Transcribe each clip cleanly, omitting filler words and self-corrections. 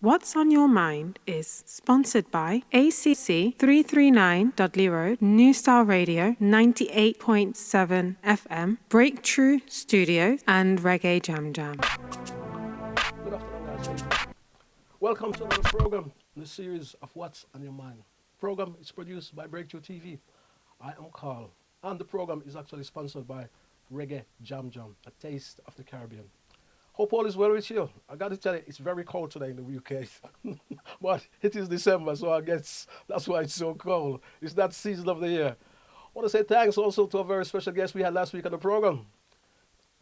What's on Your Mind is sponsored by ACC 339 Dudley Road, New Style Radio 98.7 FM, Breakthrough Studios, and Reggae Jam Jam. Good afternoon, guys. Welcome to another program in the series of What's on Your Mind. The program is produced by Breakthrough TV. I am Carl, and the program is actually sponsored by Reggae Jam Jam, a taste of the Caribbean. Hope all is well with you. I got to tell you, it's very cold today in the UK. But it is December, so I guess that's why it's so cold. It's that season of the year. I want to say thanks also to a very special guest we had last week on the program,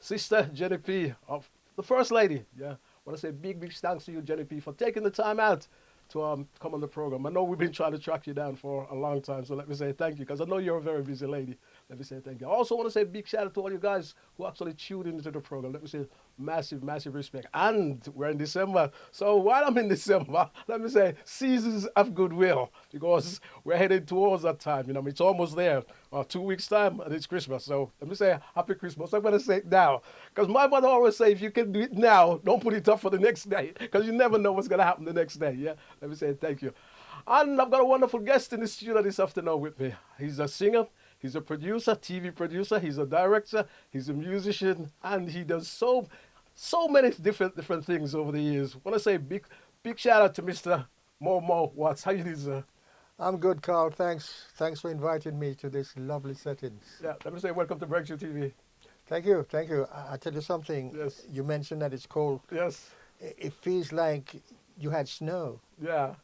Sister Jenny P, of the First Lady. Yeah, I want to say big thanks to you, Jenny P, for taking the time out to come on the program. I know we've been trying to track you down for a long time, so let me say thank you, because I know you're a very busy lady. Let me say thank you. I also want to say a big shout out to all you guys who actually tuned into the program. Let me say massive respect. And we're in December, so while I'm in December, let me say seasons of goodwill, because we're headed towards that time. You know, it's almost there. 2 weeks time, and it's Christmas. So let me say Happy Christmas. I'm going to say it now, because my mother always say, if you can do it now, don't put it off for the next day, because you never know what's going to happen the next day. Yeah, let me say thank you. And I've got a wonderful guest in the studio this afternoon with me. He's a singer. He's a producer, TV producer. He's a director. He's a musician, and he does so many different things over the years. I want to say big shout out to Mr. Momo Watts. How you doing, sir? I'm good, Carl. Thanks for inviting me to this lovely settings. Yeah, let me say welcome to Breakthrough TV. Thank you. I tell you something. Yes. You mentioned that it's cold. Yes. It feels like you had snow. Yeah.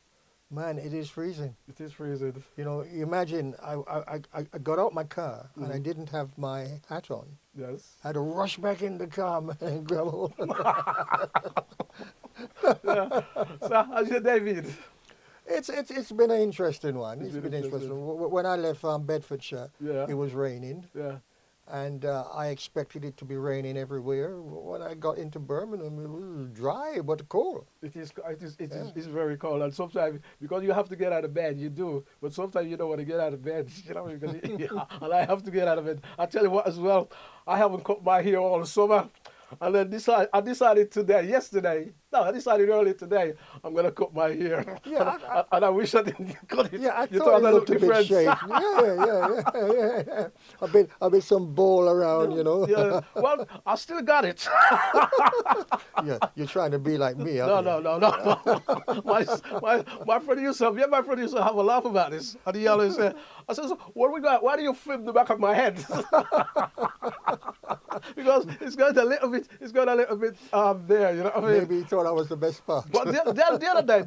Man, it is freezing. It is freezing. You know, imagine I got out my car and I didn't have my hat on. Yes. I had to rush back in the car, man, and grab hold. Yeah. So, how's your day been? It's been an interesting one. It's It's been been interesting. interesting. When I left Bedfordshire, Yeah. it was raining. Yeah. And I expected it to be raining everywhere. When I got into Birmingham, it was dry but cold. It is very cold, and sometimes because you have to get out of bed, you do. But sometimes you don't want to get out of bed, you know. Because and I have to get out of bed. I tell you what, as well, I haven't cut my hair all summer, and then I decided earlier today, I'm gonna cut my hair. Yeah, and I wish I didn't cut it. yeah, I You thought it I looked a bit different. shaved. Yeah. A bit some ball around, you know. Yeah. Well, I still got it. Yeah, you're trying to be like me. No. You? my producer, my producer have a laugh about this. And he always said, I said, so what we got? Why do you flip the back of my head? Because it's got a little bit there, you know what I mean? Maybe he thought I was the best part. But the other day,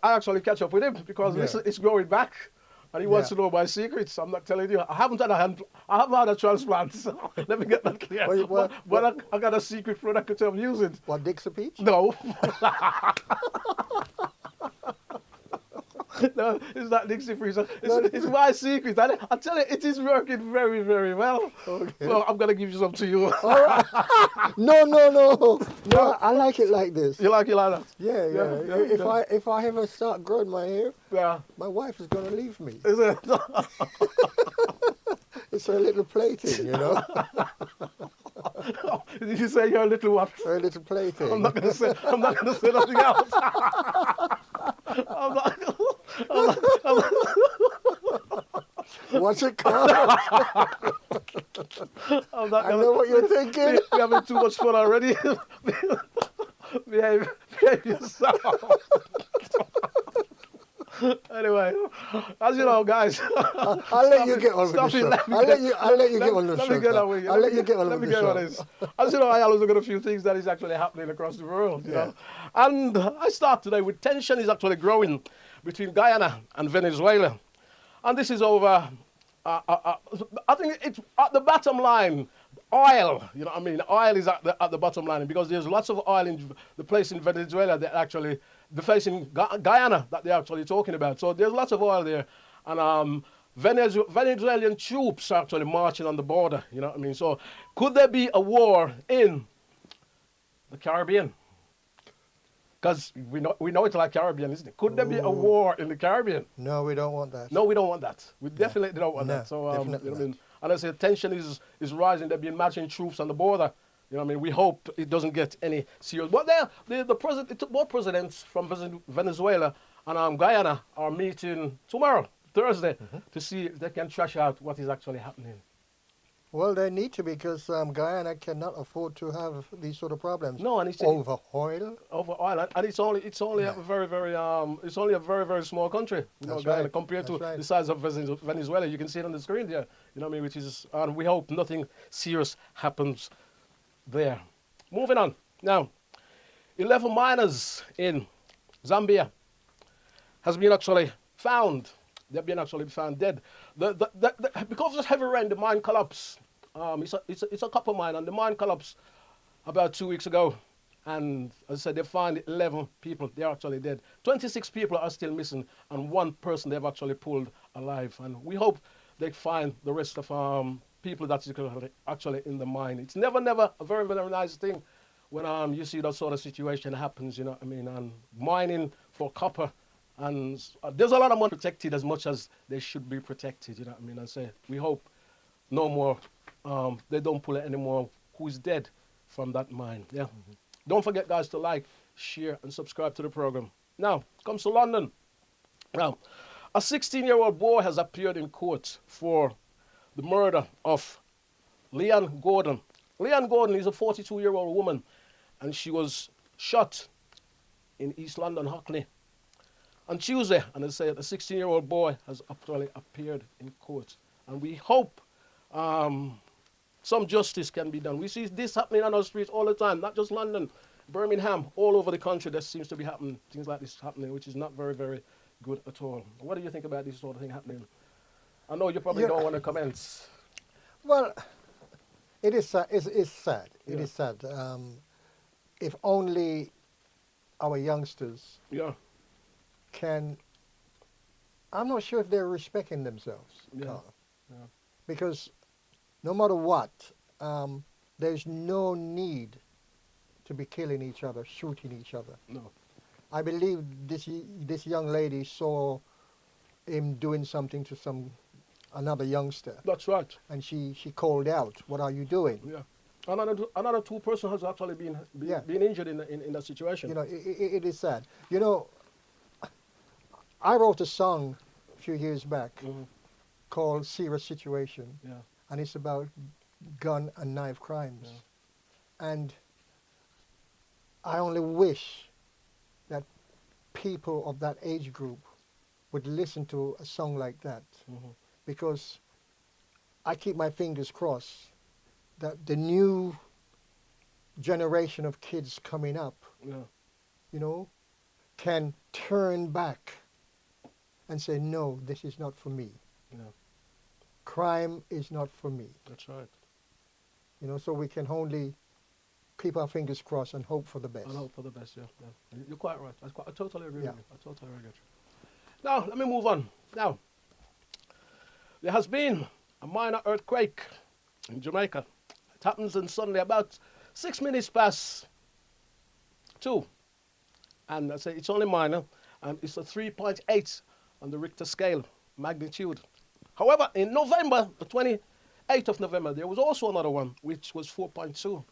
I actually catch up with him because it's growing back. And he wants to know my secrets. I'm not telling you. I haven't had a transplant, so let me get that clear. But I got a secret product that I'm using. What, Dixie Peach? No. No, it's not Dixie Freezer. It's my secret. I tell you, it is working very, very well. Okay. So I'm going to give you some to you. All right. No. I like it like this. You like it like that? Yeah. If I ever start growing my hair, my wife is going to leave me. Is it? It's her little plaything, you know. Did you say you're a little what? Her little plaything. I'm not going to say nothing else. I'm not. What's it called? I know what you're thinking. We're having too much fun already. Behave yourself. Anyway, as you know, guys, I'll let you get on with the show. I'll let you get on with the show. I'll let you get on with the show. As you know, I always look at a few things that is actually happening across the world, you know. And I start today with tension is actually growing between Guyana and Venezuela. And this is over, I think it's at the bottom line, oil, you know what I mean? Oil is at the bottom line because there's lots of oil in the place in Venezuela that actually, the place in Guyana that they're actually talking about. So there's lots of oil there. And Venezuelan troops are actually marching on the border, you know what I mean? So could there be a war in the Caribbean? Because we know it's like Caribbean, isn't it? Could there be a war in the Caribbean? No, we don't want that. No, we don't want that. We definitely don't want No, that. So, definitely you know what I mean? And I say tension is rising. They've been marching troops on the border You know what I mean? We hope it doesn't get any serious. But the president, it took both presidents from Venezuela and Guyana are meeting tomorrow, Thursday, to see if they can trash out what is actually happening. Well, they need to because Guyana cannot afford to have these sort of problems. No, and it's Over oil. over oil, and it's only a it's only a very small country. You know, That's Guyana right. compared That's to right. the size of Venezuela. You can see it on the screen there. You know what I mean? Which is, and we hope nothing serious happens there. Moving on now, 11 miners in Zambia has been actually found. They've been actually found dead. Because of this heavy rain, the mine collapsed. It's a copper mine, and the mine collapsed about 2 weeks ago. And as I said, they found 11 people. They're actually dead. 26 people are still missing, and one person they've actually pulled alive. And we hope they find the rest of people that's actually in the mine. It's never a very nice thing when you see that sort of situation happens. You know what I mean? And mining for copper. And there's a lot of money protected as much as they should be protected, you know what I mean? And say, we hope no more, they don't pull it anymore who's dead from that mine, yeah? Don't forget, guys, to like, share, and subscribe to the program. Now, comes to London. Now, a 16-year-old boy has appeared in court for the murder of Leanne Gordon. Leanne Gordon is a 42-year-old woman, and she was shot in East London, Hackney, on Tuesday, and they say a 16-year-old boy has actually appeared in court. And we hope some justice can be done. We see this happening on our streets all the time, not just London, Birmingham, all over the country. There seems to be happening, things like this happening, which is not very good at all. What do you think about this sort of thing happening? I know you probably don't want to comment. Well, it is sad. It's sad. Yeah. It is sad. If only our youngsters Yeah, I'm not sure if they're respecting themselves, Yeah. Carl. Yeah. Because no matter what, there's no need to be killing each other, shooting each other. no. I believe this young lady saw him doing something to another youngster, That's right. and she called out, "What are you doing?" Yeah. Another two person has actually been injured in that situation. You know, it is sad. You know, I wrote a song a few years back called "Serious Situation," Yeah. and it's about gun and knife crimes. Yeah. And I only wish that people of that age group would listen to a song like that, because I keep my fingers crossed that the new generation of kids coming up, Yeah. you know, can turn back and say, no, this is not for me. Yeah. Crime is not for me. That's right. You know, so we can only keep our fingers crossed and hope for the best. And hope for the best, yeah. You're quite right. I totally agree Yeah. with you. I totally agree with you. Now, let me move on. Now, there has been a minor earthquake in Jamaica. It happens on Sunday about 6 minutes past 2. And I say it's only minor, and it's a 3.8 on the Richter scale magnitude. However, in November, the 28th of November, there was also another one, which was 4.2.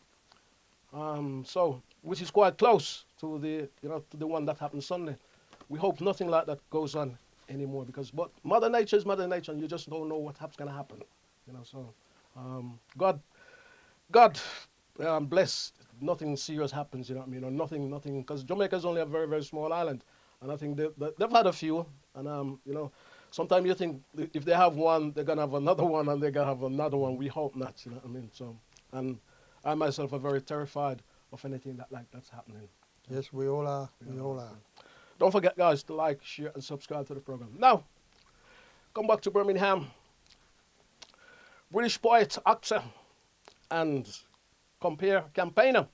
So, which is quite close to the one that happened Sunday. We hope nothing like that goes on anymore, because but Mother Nature is Mother Nature, and you just don't know what's going to happen. You know, so God bless. Nothing serious happens. You know what I mean? Or nothing, because Jamaica is only a very small island, and I think they've had a few, and you know. Sometimes you think if they have one, they're going to have another one, and they're going to have another one. We hope not, you know what I mean? So, and I myself are very terrified of anything that's happening. Yes, we all are. We all are. Don't forget, guys, to like, share, and subscribe to the program. Now, come back to Birmingham. British poet, actor, and campaigner.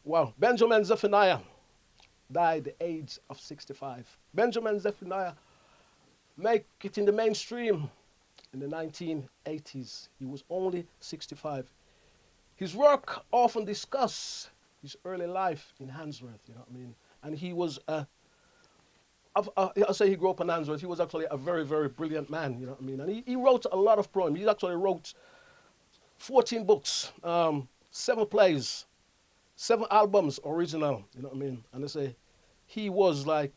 Well, Benjamin Zephaniah died at the age of 65. Benjamin Zephaniah make it in the mainstream in the 1980s. He was only 65. His work often discuss his early life in Handsworth, you know what I mean? And he was I'll say he grew up in Handsworth. He was actually a very brilliant man, you know what I mean? And he wrote a lot of poems. He actually wrote 14 books. 7 plays, 7 albums original. You know what I mean? And they say he was like,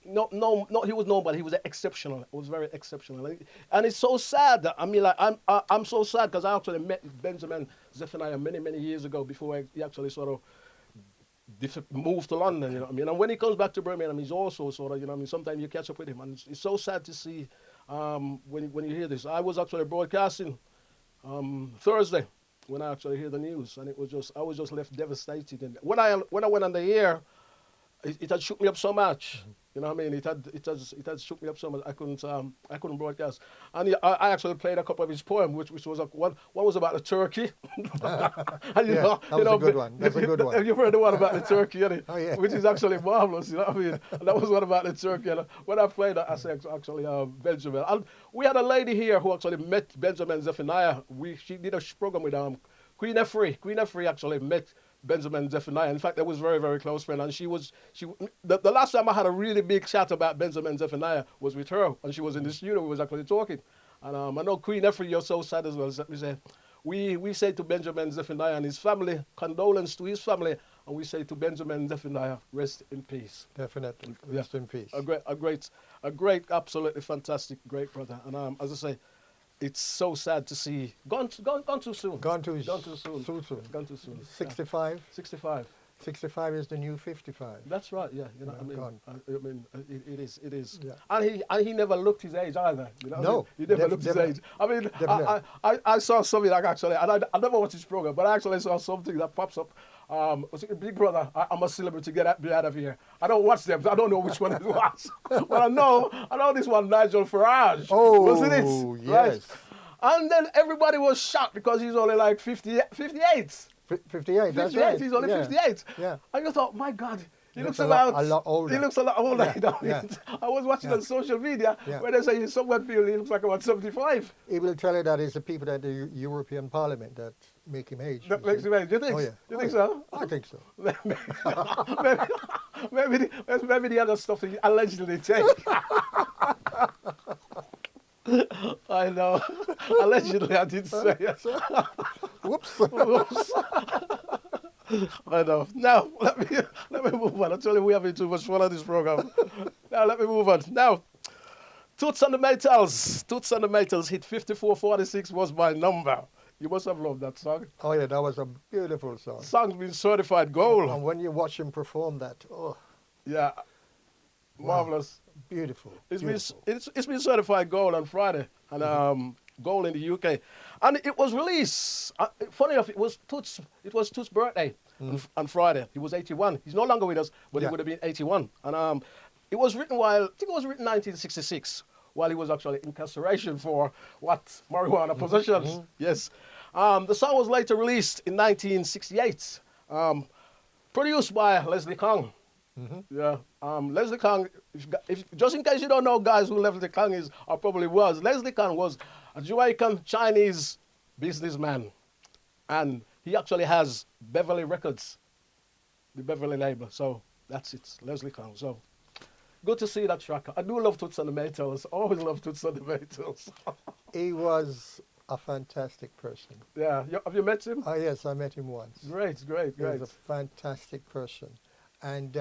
he was nobody. He was exceptional. It was very exceptional, and it's so sad. I mean, like I'm so sad because I actually met Benjamin Zephaniah many years ago before he actually sort of moved to London. You know what I mean? And when he comes back to Birmingham, he's also sort of, you know what I mean. Sometimes you catch up with him, and it's so sad to see when you hear this. I was actually broadcasting Thursday when I actually hear the news, and I was just left devastated. And when I went on the air, it had shook me up so much. You know what I mean? It had shook me up so much. I couldn't broadcast. And I actually played a couple of his poems, which was one was about the turkey. And that was a good one. That's a good one. You've heard the one about the turkey, Oh, yeah. which is actually marvelous. You know what I mean? And that was one about the turkey. And when I played that, I said actually Benjamin. And we had a lady here who actually met Benjamin Zephaniah. She did a program with Queen Efree. Queen Efree actually met Benjamin Zephaniah. In fact, they was very close friend, and the last time I had a really big chat about Benjamin Zephaniah was with her, and she was in the studio. We was actually talking, and I know Queen Efree, you're so sad as well. We say to Benjamin Zephaniah and his family, condolence to his family, and we say to Benjamin Zephaniah, rest in peace. Definitely, rest in peace. A great, absolutely fantastic, great brother. And as I say, it's so sad to see. Gone too soon. Gone too soon. Gone too soon. 65. 65. 65 is the new 55. That's right. Yeah. You know what I mean? Gone. I mean, it is. Yeah. And he never looked his age either. You know? No. He never looked his age. I mean, I saw something like actually, and I never watched his program, but I actually saw something that pops up. Was it Big Brother? I'm a celebrity. Get out of here. I don't watch them. I don't know which one it was. But I know this one, Nigel Farage. Oh, wasn't it? yes. Right? And then everybody was shocked because he's only like 58. 58, that's right. He's only 58. Yeah. And you thought, my God, he looks a lot older. He looks a lot older. Yeah. You know? Yeah. I was watching on social media where they say someone feel he looks like about 75. He will tell you that it's the people at the European Parliament that make him age. That makes him age. Do you think? Oh, yeah. You think so? I think so. maybe the other stuff that he allegedly take. I know. Allegedly, I did say it. Whoops. I know. Now, let me move on. I tell you, we having too much fun on this program. Now, let me move on. Now, Toots and the Maytals. Toots and the Maytals hit 5446 was my number. You must have loved that song. Oh, yeah, that was a beautiful song. Song's been certified gold. And when you watch him perform that, yeah, marvelous. Beautiful. It's been certified gold on Friday, and gold in the UK, and it was released. Funny enough, it was Toots' birthday on Friday. He was 81. He's no longer with us, but he would have been 81. And it was written I think it was written 1966, while he was actually incarceration for marijuana possessions. Yes. The song was later released in 1968, produced by Leslie Kong. Yeah, Leslie Kong, if just in case you don't know, guys, who Leslie Kong is, or probably was, Leslie Kong was a Jamaican Chinese businessman, and he actually has Beverly Records, the Beverly label. So that's it, Leslie Kong. So good to see that track. I do love Toots and the Maytals. Always love Toots and the Maytals. He was a fantastic person. Yeah, have you met him? Oh, yes, I met him once. Great. He was a fantastic person. And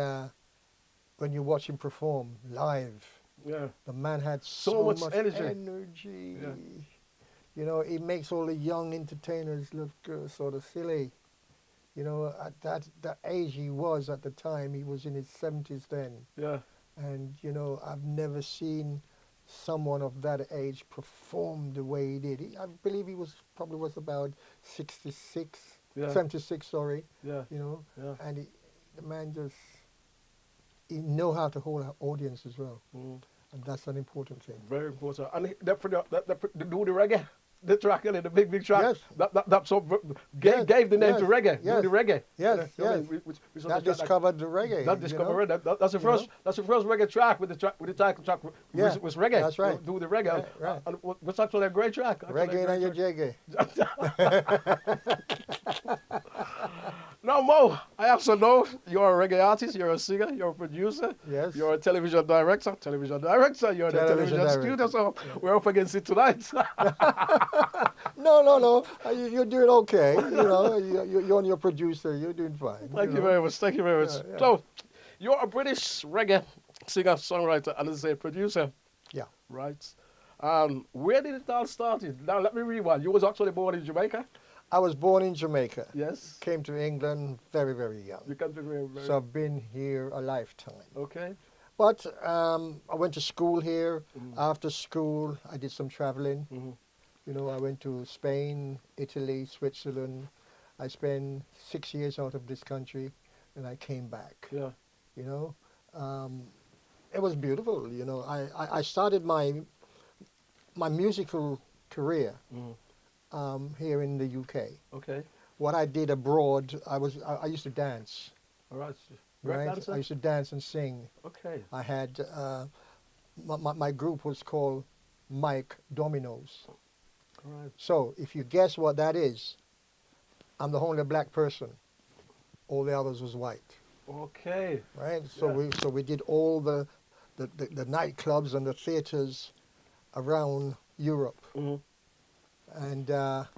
when you watch him perform live, the man had so much energy. Yeah. You know, he makes all the young entertainers look sort of silly. You know, at that age he was at the time, he was in his 70s then. Yeah. And, you know, I've never seen someone of that age perform the way he did. I believe he probably was about 76, sorry. Yeah. You know, and the man he know how to hold an audience as well. And that's an important thing. Very important. And they do the reggae. The track, the big track. Yes. That sort of gave the name to reggae. Yes. Do the reggae. Yes. That discovered the reggae. That discovered reggae. That's the first. That's the first reggae track with the title track was reggae. That's right. Do the reggae. Right. And what's actually a great track. Reggae and your jaggy. Now, Mo, I also know you're a reggae artist, you're a singer, you're a producer, Yes. you're a television director, you're in the television director. studio, so we're up against it tonight. No. You're doing okay. You know, you're on your producer. You're doing fine. Thank you very much. Thank you very much. Yeah. So, you're a British reggae singer, songwriter, and as a producer, Yeah. right? Where did it all start? Now, let me rewind. You was actually born in Jamaica? I was born in Jamaica. Yes. Came to England very, very young. You came to very, very... So I've been here a lifetime. Okay. But I went to school here. After school, I did some traveling. You know, I went to Spain, Italy, Switzerland. I spent 6 years out of this country, and I came back. Yeah. You know, it was beautiful. You know, I started my musical career here in the UK. Okay. What I did abroad, I used to dance. All right. Right? Dancer? I used to dance and sing. Okay. I had my group was called Mike Dominoes. All right. So if you guess what that is, I'm the only black person. All the others was white. Okay. Right. So we did all the nightclubs and the theaters around Europe. And I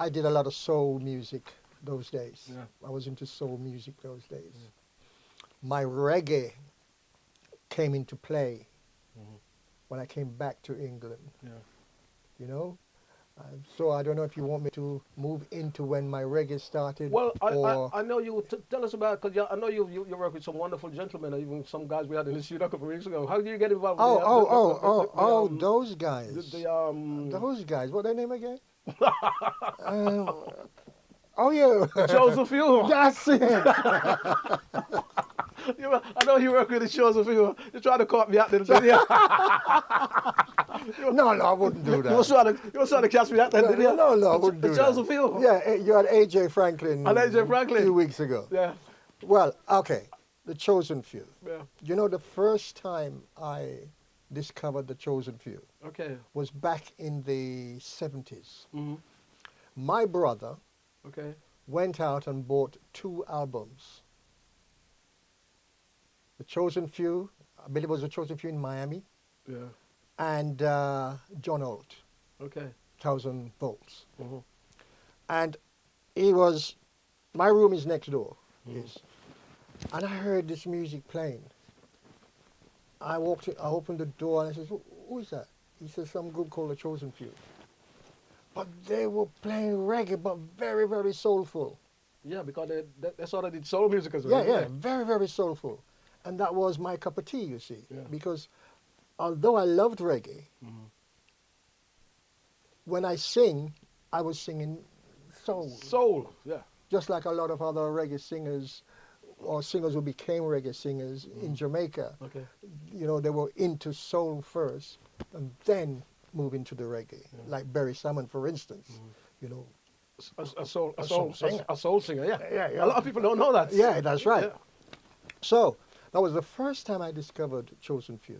did a lot of soul music those days. Yeah. I was into soul music those days. My reggae came into play when I came back to England. Yeah. You know? So I don't know if you want me to move into when my reggae started. Well, or I know you. Tell us about, because I know you work with some wonderful gentlemen, even some guys we had in the studio a couple of weeks ago. How do you get involved? With those guys. Those guys. What their name again? Oh yeah. Joseph Hill. That's it. I know you work with the Joseph Hill. You trying to caught me out there. No, I wouldn't do that. You was trying to catch me out there, didn't you? No, I wouldn't do that. Joseph Hill. Yeah, you had AJ Franklin. And AJ Franklin. A few weeks ago. Yeah. Well, okay, the Chosen Few. Yeah. You know, the first time I discovered the Chosen Few was back in the 70s. My brother went out and bought 2 albums. The Chosen Few, I believe it was the Chosen Few in Miami. Yeah. And John Holt. 1,000 volts. And my room is next door. Yes. And I heard this music playing. I opened the door and I said, who is that? He said, some group called the Chosen Few. But they were playing reggae, but very, very soulful. Yeah, because they sort of did soul music as well. Yeah, very, very soulful. And that was my cup of tea, you see. Yeah. Because although I loved reggae, when I sing, I was singing soul. Soul, yeah. Just like a lot of other reggae singers or singers who became reggae singers in Jamaica. You know, they were into soul first and then move into the reggae. Like Barry Salmon, for instance. You know, a soul singer, yeah. Yeah. A lot of people don't know that. Yeah, that's right. Yeah. So that was the first time I discovered Chosen Few.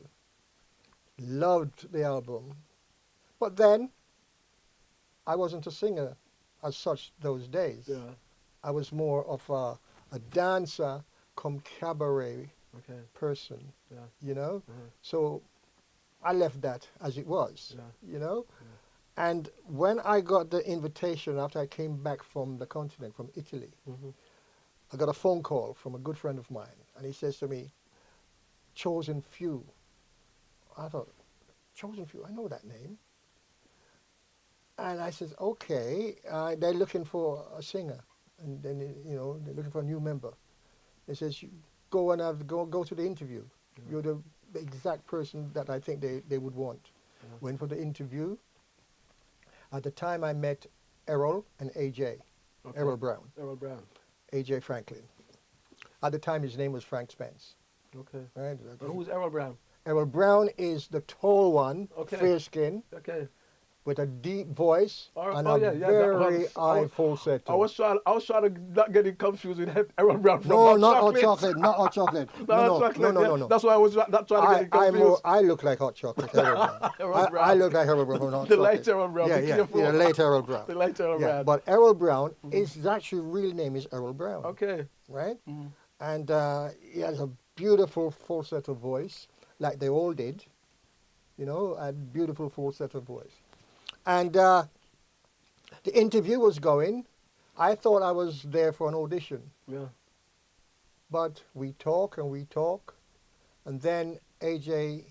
Loved the album. But then I wasn't a singer as such those days. Yeah. I was more of a dancer come cabaret person. Yeah. You know? So I left that as it was. Yeah. You know? Yeah. And when I got the invitation after I came back from the continent, from Italy, I got a phone call from a good friend of mine, and he says to me, Chosen Few. I thought, Chosen Few, I know that name. And I says, okay, they're looking for a singer, and then you know they're looking for a new member. They says, go to the interview. You're the exact person that I think they would want. Went for the interview. At the time, I met Errol and AJ. Errol Brown. AJ Franklin. At the time, his name was Frank Spence. Right. And who's Errol Brown? Errol Brown is the tall one, fair skin. with a deep voice and Oh a yeah, yeah. very I high falsetto. I was trying to not get it confused with Errol Brown from No, Hot not hot Chocolate. chocolate, not hot chocolate. Not No, Hot no, no, Chocolate. no, Yeah. no, no. That's why I was not trying to get it confused. I look like hot chocolate, Harold Brown. Harold Brown. I look like Harold Brown from hot The chocolate. late Errol Brown. Yeah, Be yeah, careful. yeah, the late Harold Brown. The late Errol Yeah, Brown. but Errol Brown, his actual real name is Errol Brown, Okay. right? Mhm. And he has a beautiful falsetto voice, like they all did, you know, a beautiful falsetto voice. And the interview was going. I thought I was there for an audition, Yeah. but we talk, and then AJ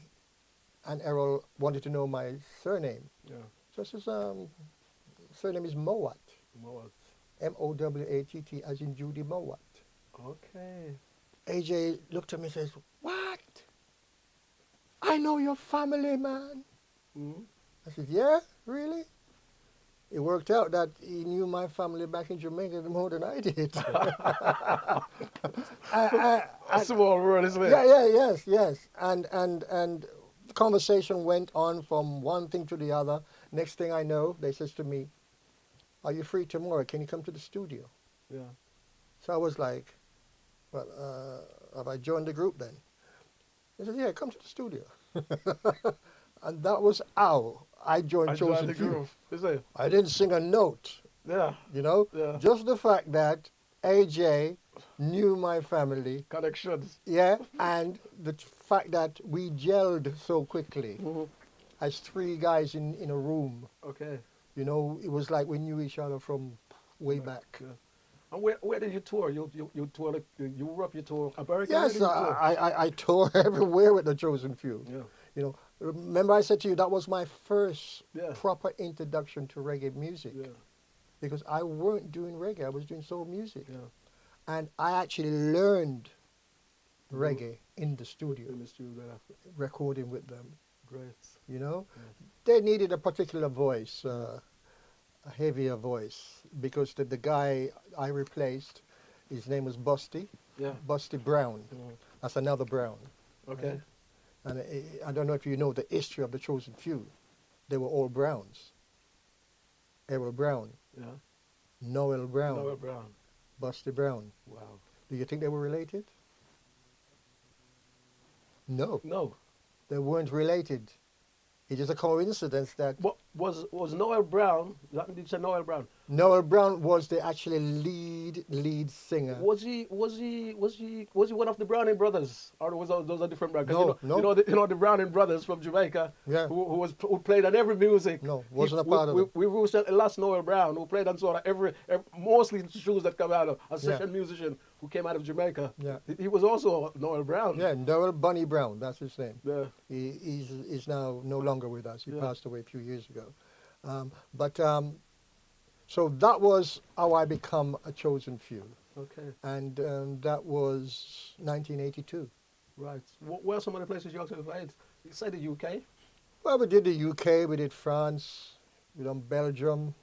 and Errol wanted to know my surname. Yeah. So I says, surname is Mowat, What? Mowatt, as in Judy Mowat. Okay. AJ looked at me and says, "What? I know your family, man." Mm-hmm. I said, "Yeah, really?" It worked out that he knew my family back in Jamaica more than I did. A small world, isn't it? Yes. And the conversation went on from one thing to the other. Next thing I know, they says to me, "Are you free tomorrow? Can you come to the studio?" Yeah. So I was like, "Well, have I joined the group then?" They said, "Yeah, come to the studio." And that was how I joined Chosen the Few. groove. Is it? I didn't sing a note, Yeah. you know. Yeah. Just the fact that AJ knew my family, Connections. yeah, and the fact that we gelled so quickly Mhm. as three guys in a room. Okay. You know, it was like we knew each other from way back. Yeah. And where did you tour? You tour like Europe, you tour America? Where Yes, did you tour? I tour everywhere with the Chosen Few. Yeah. You know, remember I said to you that was my first Yeah. proper introduction to reggae music, Yeah. because I weren't doing reggae, I was doing soul music. Yeah. And I actually learned Mhm. reggae in the studio, In the studio. Yeah. recording with them, Great. you know. Yeah. They needed a particular voice, a heavier voice, because the guy I replaced, his name was Busty, Yeah. Busty Brown. Mhm. That's another Brown. Okay. And I don't know if you know the history of the Chosen Few. They were all Browns. Errol Brown, Yeah. Noel Brown, Noah Brown. Busty Brown. Wow. Do you think they were related? No, No. they weren't related. It's just a coincidence that What was Noel Brown? Did you say Noel Brown? Noel Brown was the actually lead singer. Was he one of the Browning brothers, or was those are different brothers? 'Cause No, you know the Browning brothers from Jamaica. Yeah. Who played on every music. No, wasn't a part of it. We recently lost Noel Brown, who played on sort of every mostly shoes that come out of a session musician who came out of Jamaica. Yeah. He was also Noel Brown. Yeah, Noel Bunny Brown, that's his name. Yeah. He's now no longer with us. He Yeah. passed away a few years ago. So that was how I become a Chosen Few. Okay. And that was 1982. Right. Where are some of the places you actually played? You said the UK. Well, we did the UK, we did France, we done Belgium,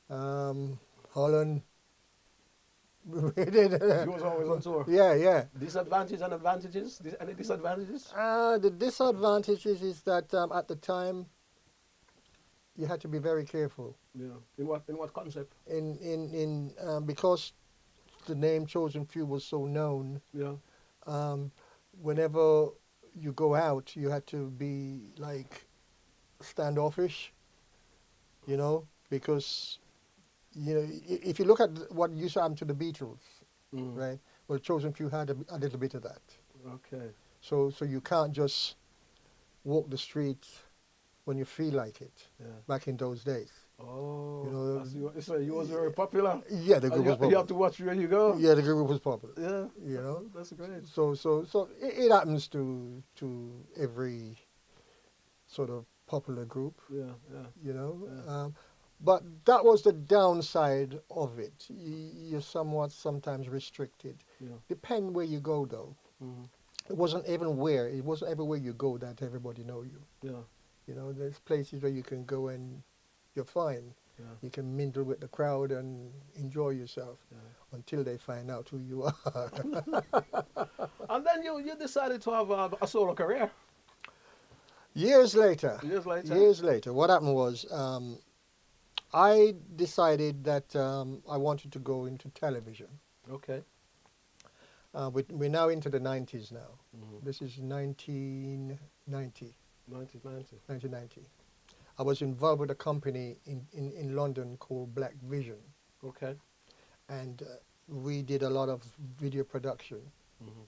Holland. We did. You was always on tour. Yeah. Disadvantages and advantages? Any disadvantages? The disadvantages is that at the time you had to be very careful. Yeah. In what concept? Because the name Chosen Few was so known. Yeah. Whenever you go out, you had to be like standoffish, you know, because you know if you look at what used to happen to the Beatles, right? Well, Chosen Few had a little bit of that. Okay. So you can't just walk the streets when you feel like it. Yeah. Back in those days. Oh. You know, so you was very popular. Yeah, the group was You popular. have to watch where you go. Yeah, the group was popular. Yeah. You know. That's great. So it happens to every sort of popular group. Yeah. You know. Yeah. But that was the downside of it. You're somewhat sometimes restricted. Yeah. Depend where you go, though. Mm-hmm. It wasn't everywhere you go that everybody know you. Yeah. You know, there's places where you can go and you're fine. Yeah. You can mingle with the crowd and enjoy yourself Yeah. until they find out who you are. And then you decided to have a solo career. Years later, Years later. years later, what happened was I decided that I wanted to go into television. Okay. We're now into the 90s now. Mm-hmm. This is 1990. 1990. 1990. I was involved with a company in London called Black Vision, Okay. and we did a lot of video production. Mm-hmm.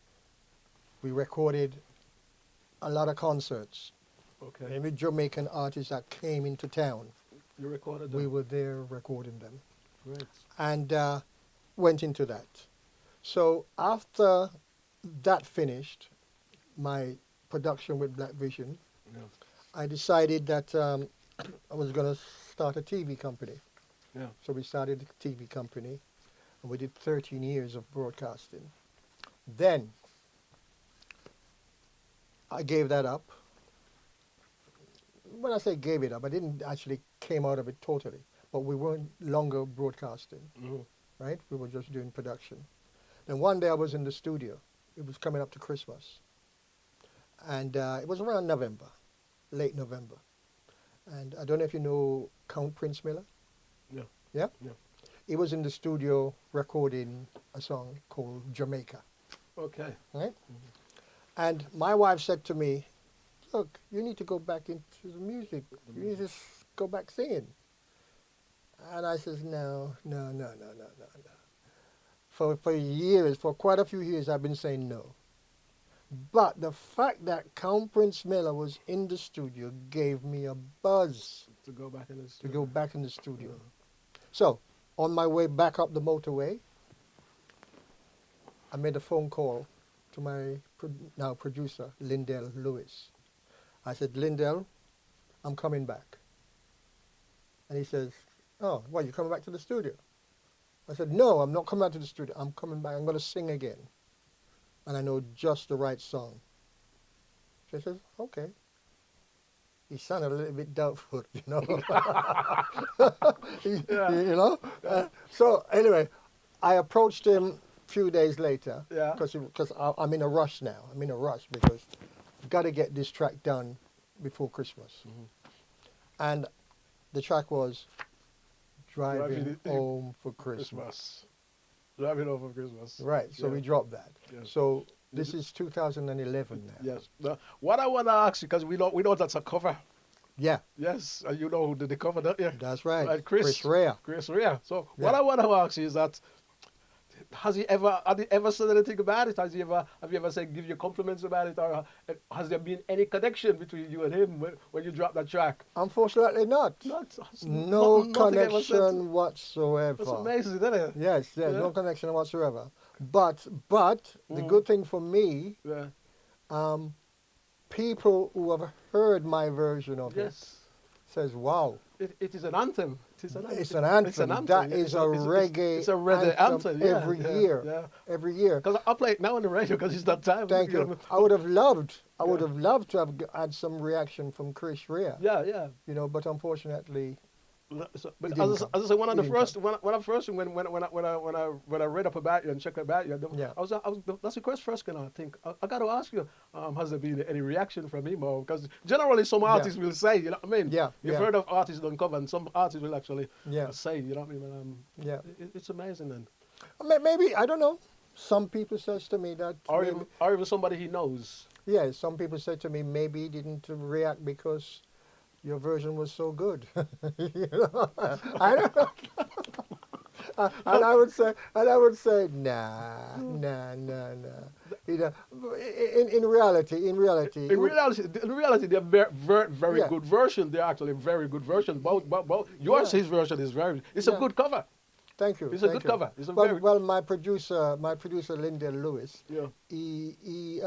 We recorded a lot of concerts. Okay. Every Jamaican artist that came into town, You recorded them. we were there recording them, Great. and went into that. So after that finished, my production with Black Vision, Yeah. I decided that I was going to start a TV company. Yeah. So we started a TV company, and we did 13 years of broadcasting. Then I gave that up. When I say gave it up, I didn't actually came out of it totally, but we weren't longer broadcasting, Mm-hmm. right? We were just doing production. Then one day I was in the studio. It was coming up to Christmas, and it was around November, late November. And I don't know if you know Count Prince Miller. Yeah. Yeah? Yeah. He was in the studio recording a song called Jamaica, Okay. right? And my wife said to me, look, you need to go back into the music. You need to go back singing. And I says, no. For years, for quite a few years, I've been saying no. But the fact that Count Prince Miller was in the studio gave me a buzz To go back in the to studio. go back in the studio. So, on my way back up the motorway, I made a phone call to my now producer, Lindell Lewis. I said, Lindell, I'm coming back. And he says, oh, what, you coming back to the studio? I said, no, I'm not coming back to the studio. I'm coming back. I'm going to sing again. And I know just the right song. She says, okay. He sounded a little bit doubtful, you know. Yeah. You know? So anyway, I approached him a few days later. Yeah. Because I'm in a rush now. I'm in a rush because I've got to get this track done before Christmas. Mm-hmm. And the track was Driving Driving Home for Christmas. Christmas. Driving over Christmas. Right, so Yeah. we dropped that. Yes. So this is 2011 now. Yes. Now, what I want to ask you, because we know that's a cover. Yeah, Yes, and you know who did the cover, don't you? that's right. Right, Chris. Rea. Chris Rea. So Yeah. what I want to ask you is that have you ever said anything about it? Have you ever said give you compliments about it, or has there been any connection between you and him when you dropped that track? Unfortunately not. Not No nothing ever said. connection whatsoever. That's amazing, isn't it? Yes, Yeah. no connection whatsoever. But the good thing for me, Yeah. people who have heard my version of it Yes. says, wow, It is an anthem. It is an anthem. it's an anthem. It's an anthem. That yeah. is It's a reggae It's a reggae anthem. Yeah, every yeah, year. Yeah. Every year. Because I play it now on the radio because it's that time. Thank know. you. I would have loved Yeah. to have had some reaction from Chris Rea. Yeah, yeah. You know, but unfortunately, So, It but didn't as come. I say, one of It the didn't first when I read up about you and checked about you, Yeah. that's the first question I think I got to ask you. Has there been any reaction from him? Because generally some artists will say, you know what I mean? Yeah, You've yeah. heard of artists don't cover, and some artists will actually Yeah. say, you know what I mean? yeah. It's amazing then. Maybe, I don't know. Some people says to me that, Or even somebody he knows. yeah, some people say to me, maybe he didn't react because your version was so good. You know? I don't know. and I would say, nah. You know, in reality, In reality, they're very Yeah. good version. They're actually very good version. Both yours, Yeah. his version is very. It's a Yeah. good cover. Thank you. It's a thank good you. cover. It's a well, very. well, my producer Lindell Lewis, Yeah. he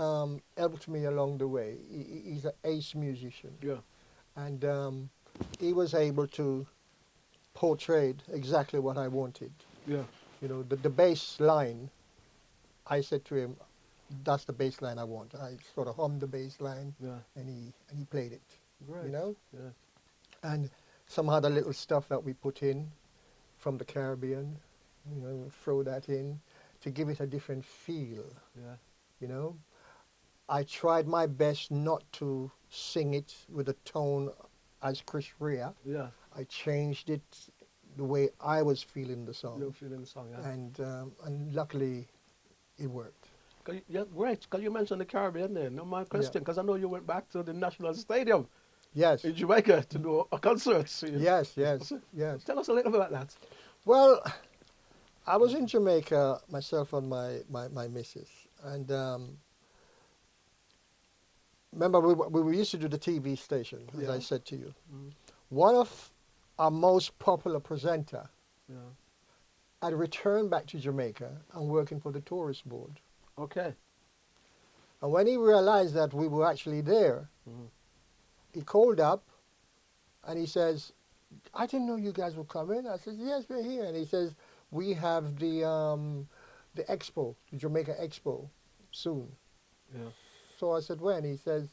helped me along the way. He's an ace musician, Yeah. and he was able to portray exactly what I wanted. Yeah. You know, the bass line. I said to him, "That's the bass line I want." I sort of hummed the bass line, Yeah. and he played it. Great. You know, Yeah. and some other little stuff that we put in from the Caribbean. You know, throw that in to give it a different feel. Yeah. You know, I tried my best not to sing it with a tone as Chris Rea. Yeah. I changed it the way I was feeling the song. You're feeling the song, yeah. And luckily it worked. Yeah, great. Because you mentioned the Caribbean there. Now my question, Yeah. because I know you went back to the National Stadium Yes. in Jamaica to do a concert. See? Yes, yes, yes. Tell us a little bit about that. Well, I was in Jamaica myself and my missus. And remember, we used to do the TV station, as I said to you. Mm. One of our most popular presenter Yeah. had returned back to Jamaica and working for the tourist board. Okay. And when he realized that we were actually there, he called up and he says, I didn't know you guys were coming. I said, yes, we're here. And he says, we have the expo, the Jamaica Expo, soon. Yeah. So I said, when? He says,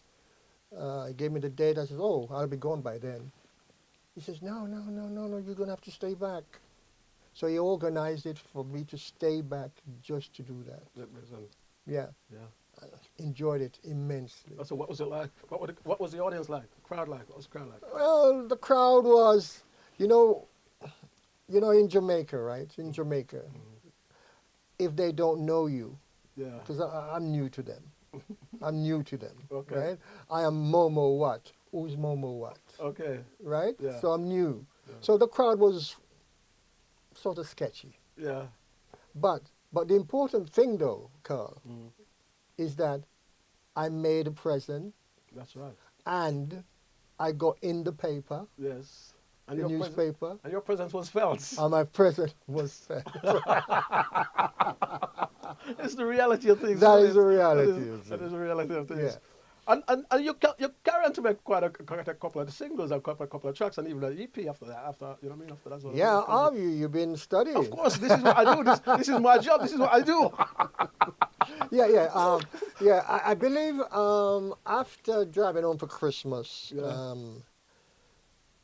he gave me the date. I said, oh, I'll be gone by then. He says, no, you're going to have to stay back. So he organized it for me to stay back just to do that. Yeah. Yeah. I enjoyed it immensely. So what was it like? What was the audience like? The crowd like? What was the crowd like? Well, the crowd was, you know, in Jamaica, right? In Jamaica, if they don't know you, Yeah. because I'm new to them. I'm new to them, Okay. right? I am Momo what? Who's Momo what? Okay. Right? Yeah. So I'm new. Yeah. So the crowd was sort of sketchy. Yeah. But the important thing, though, Carl, Mm. is that I made a present That's right. and I got in the paper, Yes. And the your newspaper, and your presence was felt. and my present was set. It's the reality of things. That isn't is the it? reality That of is, that things. is the reality of things. Yeah. And you carry on to make quite a couple of singles and quite a couple of tracks and even an EP after that. After you know what I mean? After that. Sort of Yeah, thing. have you? You've been studying. Of course, this is what I do. This is my job. This is what I do. Yeah. I believe after driving home for Christmas, Yeah.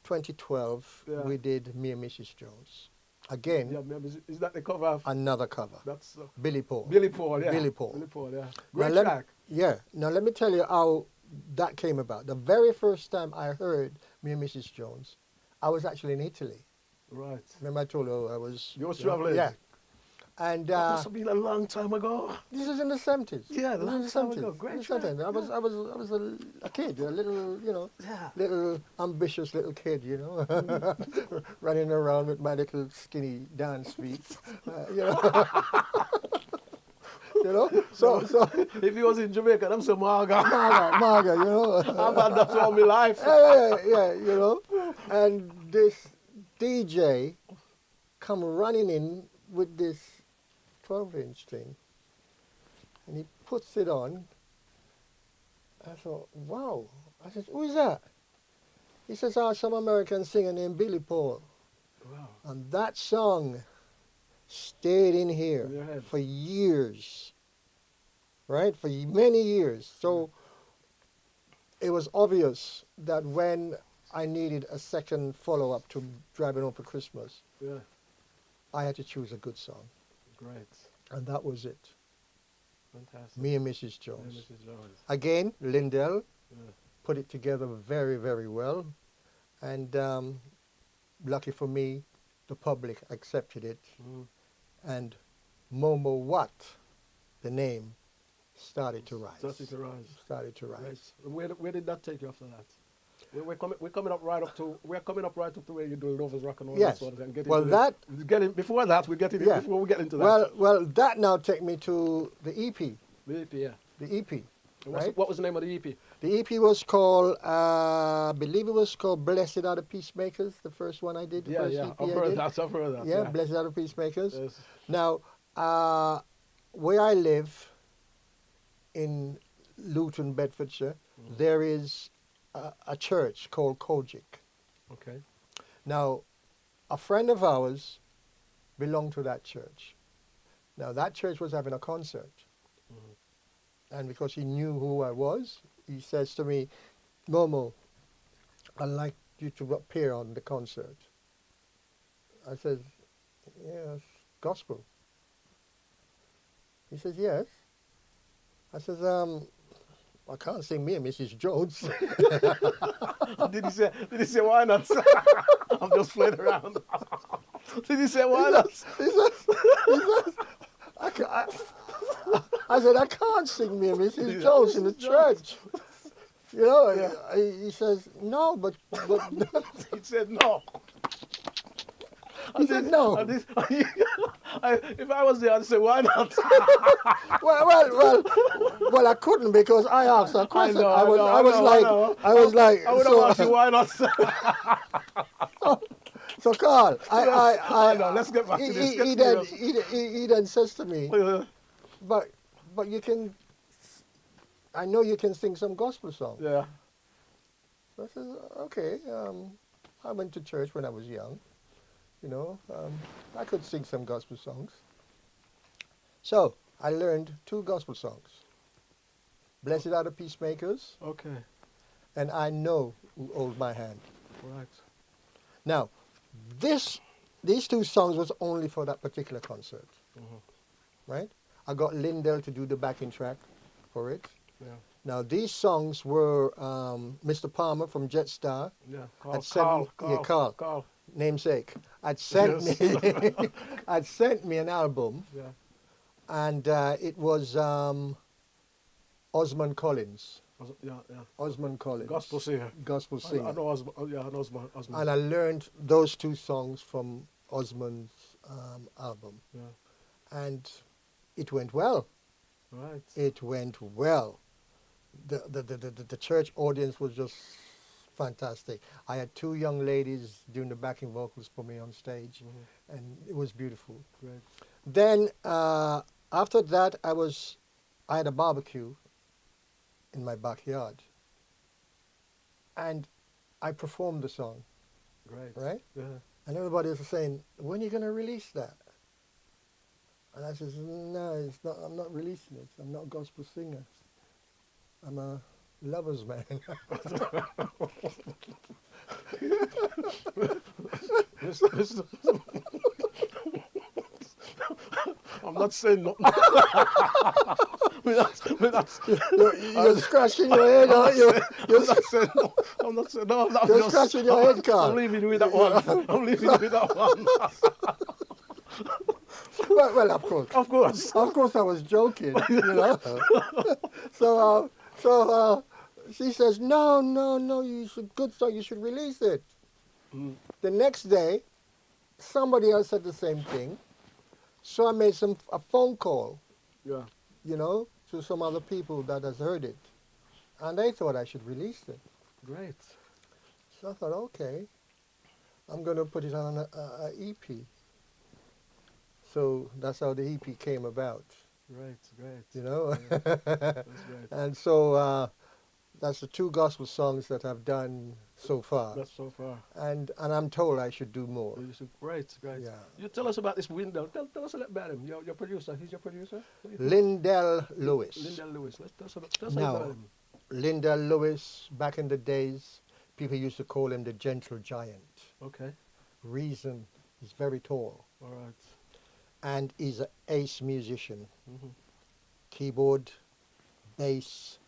2012, Yeah. we did Me and Mrs. Jones. Again, Yeah, is that the cover of another cover. that's Billy Paul. Billy Paul? Yeah. Billy Paul. Billy Paul. Yeah. Now Great let- track. Yeah. Now let me tell you how that came about. The very first time I heard Me and Mrs. Jones, I was actually in Italy. Right. Remember I told you I was... You was traveling. Yeah. And That must have been a long time ago. this was in the 70s. Yeah, This was in long the time 70s. ago. Great In the track. 70s. I was a kid, a little, Yeah. little ambitious little kid, running around with my little skinny dance feet, So If he was in Jamaica, I'm so Marga. Marga, I've had that all my life. yeah, and this DJ come running in with this 12-inch thing, and he puts it on. I thought, wow. I said, who is that? He says, some American singer named Billy Paul. Wow. And that song stayed in here In your head. for years, right? For many years. So it was obvious that when I needed a second follow-up to Driving Home for Christmas, Yeah. I had to choose a good song. Great. And that was it. Fantastic. Me and Mrs. Jones. Yeah, Mrs. Jones. Again, Lindell Yeah. put it together very, very well. And lucky for me, the public accepted it. Mm. And Momo What, the name, started to rise. Started to rise. Started to Right. rise. Where did that take you after that? We're coming up right up to where you do Lovers Rock and all Yes. that sort of thing. Well, Before that we get into Yeah. before we get into that. Well, that now take me to the EP. The EP, yeah. The EP. And Right? what was the name of the EP? The EP was called, I believe it was called Blessed Are the Peacemakers, the first one I did. The first EP I've I heard did. that. I've heard that. Yeah, Blessed Are the Peacemakers. Yes. Now, where I live in Luton, Bedfordshire, there is a church called Kojic. Okay. Now, a friend of ours belonged to that church. Now, that church was having a concert. And because he knew who I was, he says to me, Momo, I'd like you to appear on the concert. I said, yes, gospel. He says, yes. I says, I can't sing me and Mrs. Jones. Did he say why not? I'm just playing around. Did he say why not? I said, I can't sing me and Mrs. Jones in the church. You know, he says, no, but He said no. He said no. If I was there, I'd say, why not? well, I couldn't because I asked a question. I was like, I would have asked you why not. So Carl, I know. Let's get back to this. He then says to me, but you can. I know you can sing some gospel songs. Yeah. So I said, okay. I went to church when I was young. You know, I could sing some gospel songs. So I learned 2 gospel songs. Blessed are the peacemakers. Okay. And I know who holds my hand. Right. Now, these 2 songs was only for that particular concert. Right? I got Lindell to do the backing track for it. Yeah. Now, these songs were Mr. Palmer from Jetstar. Yeah. Carl. Namesake. I'd sent me an album. Yeah. And it was Osmond Collins. Yeah. Osmond Collins. Gospel singer. I know Osmond. I know Osmond. And I learned those 2 songs from Osmond's album. Yeah. And it went well. Right. It went well. The church audience was just fantastic. I had 2 young ladies doing the backing vocals for me on stage, and it was beautiful. Great. Then after that, I had a barbecue in my backyard, and I performed the song. Great. Right? Yeah. And everybody was saying, when are you going to release that? And I said, no, it's not. I'm not releasing it. I'm not a gospel singer. I'm a lover's man. I'm not saying nothing. You're scratching your head, aren't you? I'm not saying no. You're scratching your head, Carl. I'm leaving you with that one. Well, of course. Of course, I was joking, you know. So she says, no, you should, good song, you should release it. The next day, somebody else said the same thing. So I made a phone call, you know, to some other people that has heard it. And they thought I should release it. Great. So I thought, okay, I'm going to put it on an EP. So that's how the EP came about. Great. You know? Yeah. That's great. And so that's the 2 gospel songs that I've done so far. That's so far. And I'm told I should do more. Great. Yeah. You tell us about this Lindell. Tell us a little about him. Your producer. He's your producer? Lindell Lewis. Lindell Lewis. Tell us about him. Lindell Lewis, back in the days, people used to call him the gentle giant. Okay. Reason, he's very tall. All right. And he's an ace musician. Keyboard, bass,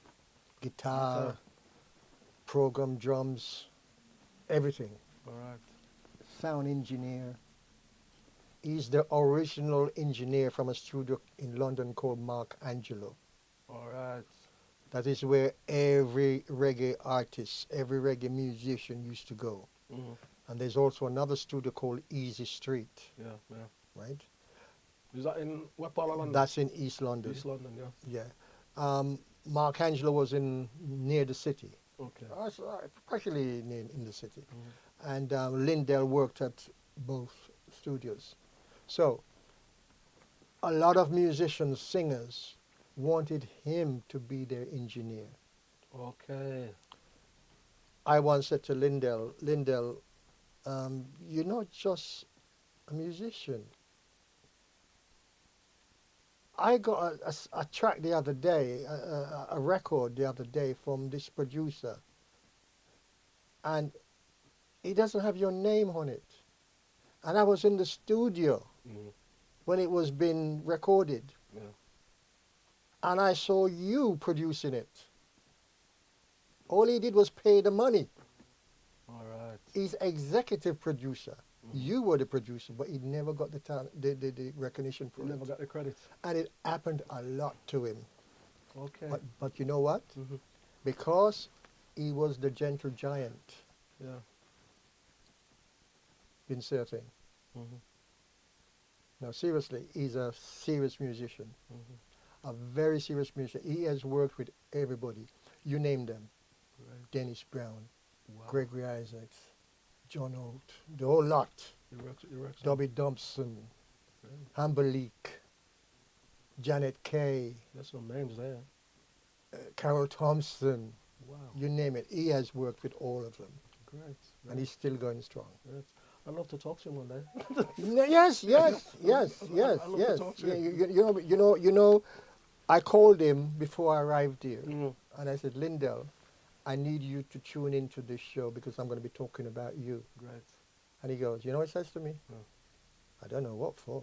guitar, program drums, everything. All right. Sound engineer. He's the original engineer from a studio in London called Mark Angelo. All right. That is where every reggae artist, every reggae musician used to go. And there's also another studio called Easy Street. Yeah. Right? Is that in what part of London? That's in East London. East London, yeah. Yeah. Mark Angelo was near the city. Okay. Practically in the city. And Lindell worked at both studios. So a lot of musicians, singers, wanted him to be their engineer. Okay. I once said to Lindell, you're not just a musician. I got a track the other day, a record the other day from this producer, and it doesn't have your name on it. And I was in the studio when it was being recorded, and I saw you producing it. All he did was pay the money. All right. He's executive producer. You were the producer, but he never got the recognition for You it. never got the credit. And it happened a lot to him. Okay. But you know what? Because he was the gentle giant Yeah. in certain. Now, seriously, he's a serious musician, a very serious musician. He has worked with everybody. You name them. Right. Dennis Brown, Wow. Gregory Isaacs, John Holt, the whole lot. You work Dobby Thompson, Right. Amber Leak, Janet Kay, There's some names there. Carol Thompson, Wow. you name it. He has worked with all of them, Great. and he's still going strong. Great. I'd love to talk to him one day. Yes. I love to talk to Yeah, him. you know. I called him before I arrived here, Mhm. and I said, Lindell, I need you to tune into this show because I'm going to be talking about you. Great. And he goes, you know what he says to me? No. I don't know what for.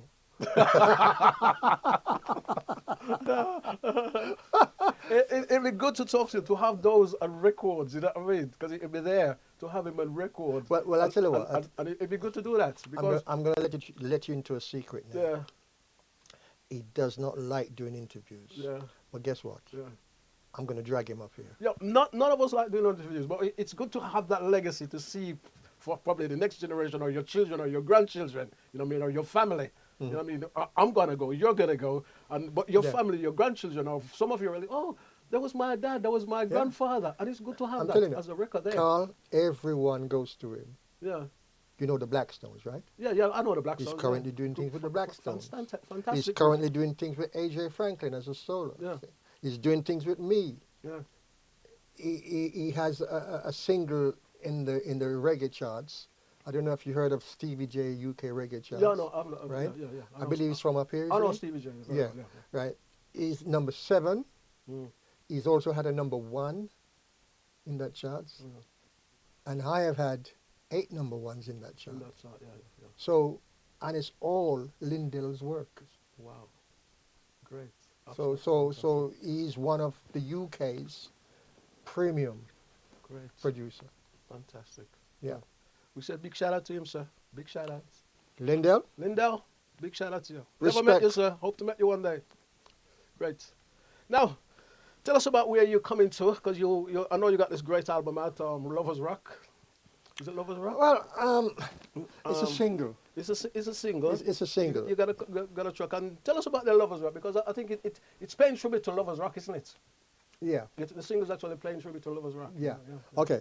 It'd be good to talk to you, to have those on records, you know what I mean? Because it'd be there to have him on record. Well, I tell you what. And it'd be good to do that because I'm going to let you into a secret now. yeah, He does not like doing interviews. yeah, But guess what? yeah. I'm going to drag him up here. Yeah, none of us like doing interviews, but it's good to have that legacy to see for probably the next generation or your children or your grandchildren, you know what I mean, or your family. You know what I mean? I'm gonna go, you're gonna go, but your Yeah. family, your grandchildren, or some of you are like, oh, that was my dad, that was my grandfather, and it's good to have I'm that telling you, as a record there. Carl, everyone goes to him. Yeah, You know the Blackstones, right? yeah, I know the Black He's Stones, currently yeah. doing things with the Blackstones. Fantastic. He's currently doing things with AJ Franklin as a solo. Yeah. He's doing things with me. Yeah, He has a single in the reggae charts. I don't know if you heard of Stevie J UK reggae charts. yeah, no, right? Yeah. I believe he's from up here. I know isn't Stevie J. he? Yeah, right. He's number 7. Mm. He's also had a number 1 in that charts. And I have had 8 number 1s in that chart. And that's yeah. So, and it's all Lindell's work. Wow, great. So Absolutely so he's one of the UK's premium great, producer. fantastic. Yeah. We said big shout out to him, sir. Big shout out. Lindell, Lindell, big shout out to you. Respect. Never met you, sir. Hope to meet you one day. Great. Now, tell us about where you're coming to, because I know you got this great album out, Lovers Rock. Is it Lovers Rock? well, it's a single. It's a single. It's a single. You got a track, and tell us about the Lovers Rock, because I think it's paying tribute to Lovers Rock, isn't it? Yeah. The single's actually playing tribute to Lovers Rock. Yeah. Okay.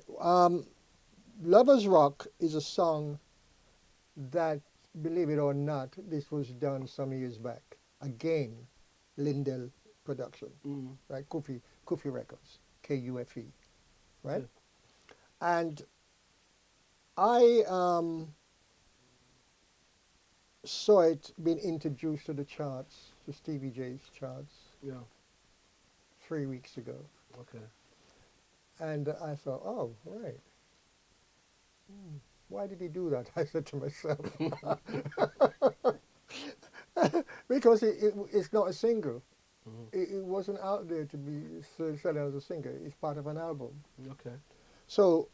Lovers Rock is a song that, believe it or not, this was done some years back. Again, Lindell production, Mm. right? Kufi Records, KUFE, right? Yeah. And I saw it being introduced to the charts, to Stevie J's charts, Yeah. 3 weeks ago. Okay. And I thought, oh, right. Why did he do that? I said to myself. Because it's not a single. It wasn't out there to be selling as a single. It's part of an album. Okay. So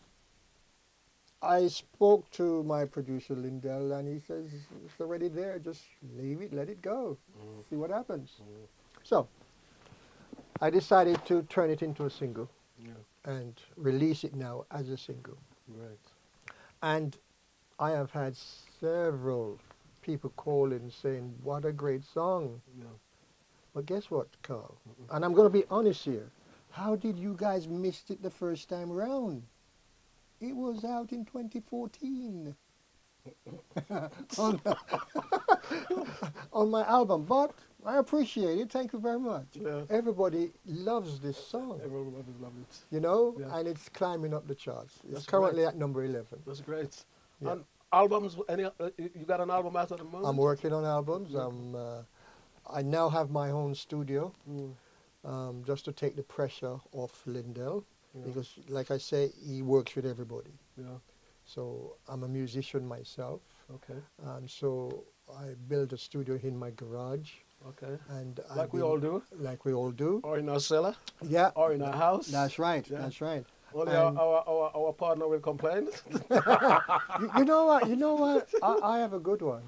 I spoke to my producer, Lindell, and he says, it's already there. Just leave it, let it go. See what happens. So I decided to turn it into a single Yeah. and release it now as a single. Great. And I have had several people calling saying, what a great song. Yeah. But guess what, Carl? And I'm going to be honest here. How did you guys miss it the first time around? It was out in 2014 on my album. But I appreciate it. Thank you very much. Yeah. Everybody loves this song, Everyone love it. you know, Yeah. and it's climbing up the charts. It's That's currently great. at number 11. That's great. Yeah. And albums, you got an album out at the moment? I'm working on albums. I now have my own studio, just to take the pressure off Lindell, because, like I say, he works with everybody. Yeah. So I'm a musician myself, Okay. and so I built a studio in my garage, Okay. and Like we all do. like we all do. Or in our cellar. Yeah, Or in our house. that's right. Yeah. That's right. Only And our partner will complain. you know what? You know what? I have a good one.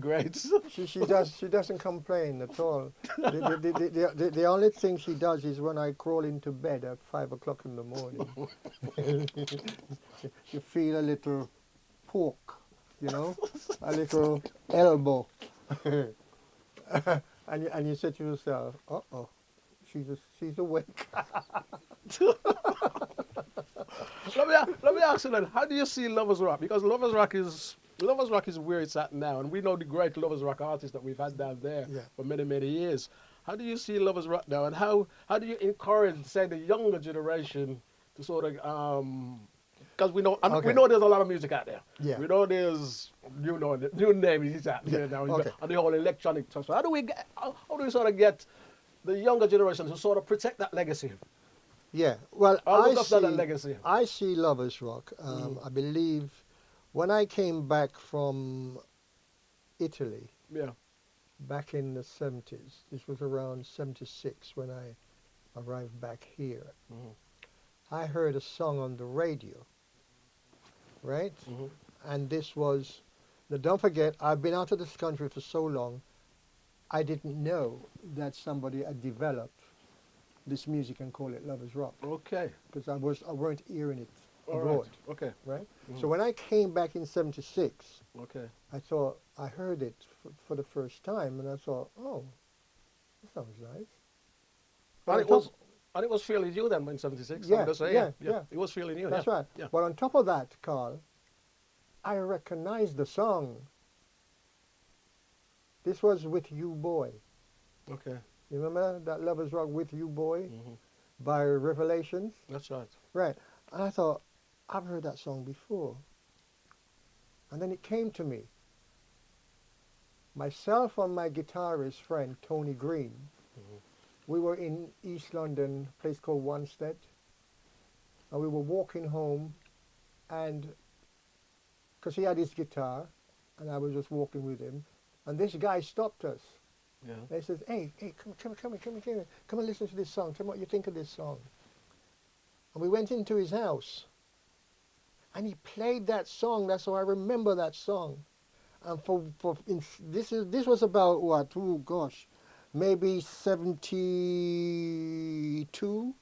Great. She doesn't complain at all. The only thing she does is when I crawl into bed at 5 o'clock in the morning. You feel a little poke, you know, a little elbow, and you say to yourself, "Uh-oh, she's awake." Let me ask you then, how do you see Lovers Rock? Because Lovers Rock is where it's at now, and we know the great Lovers Rock artists that we've had down there Yeah. for many, many years. How do you see Lovers Rock now, and how do you encourage, say, the younger generation to sort of, because we know Okay. we know there's a lot of music out there. Yeah. We know there's new names out there now, Okay. and the whole electronic stuff. So how do we sort of get the younger generation to sort of protect that legacy? Yeah, well, I'll look after that legacy. I see Lovers Rock. I believe when I came back from Italy Yeah. back in the 70s, this was around 76 when I arrived back here, I heard a song on the radio, right? And this was, now don't forget, I've been out of this country for so long, I didn't know that somebody had developed this music and call it Lovers Rock, Okay. because I weren't hearing it All abroad, right. Okay. right? So when I came back in 76, Okay. I thought, I heard it for the first time, and I thought, oh, that sounds nice. And it was fairly new then in '76. Yeah, I'm just saying, yeah. It was fairly new. That's yeah. right. Yeah. But on top of that, Carl, I recognized the song. This was With You Boy. Okay. You remember that Lovers Rock With You Boy by Revelations? That's right. Right. And I thought, I've heard that song before. And then it came to me. Myself and my guitarist friend, Tony Green, we were in East London, a place called Wanstead. And we were walking home, and because he had his guitar, and I was just walking with him, and this guy stopped us. Yeah. And he says, hey, come and listen to this song. Tell me what you think of this song. And we went into his house, and he played that song. That's how I remember that song. And this was about what? Oh gosh, maybe 72,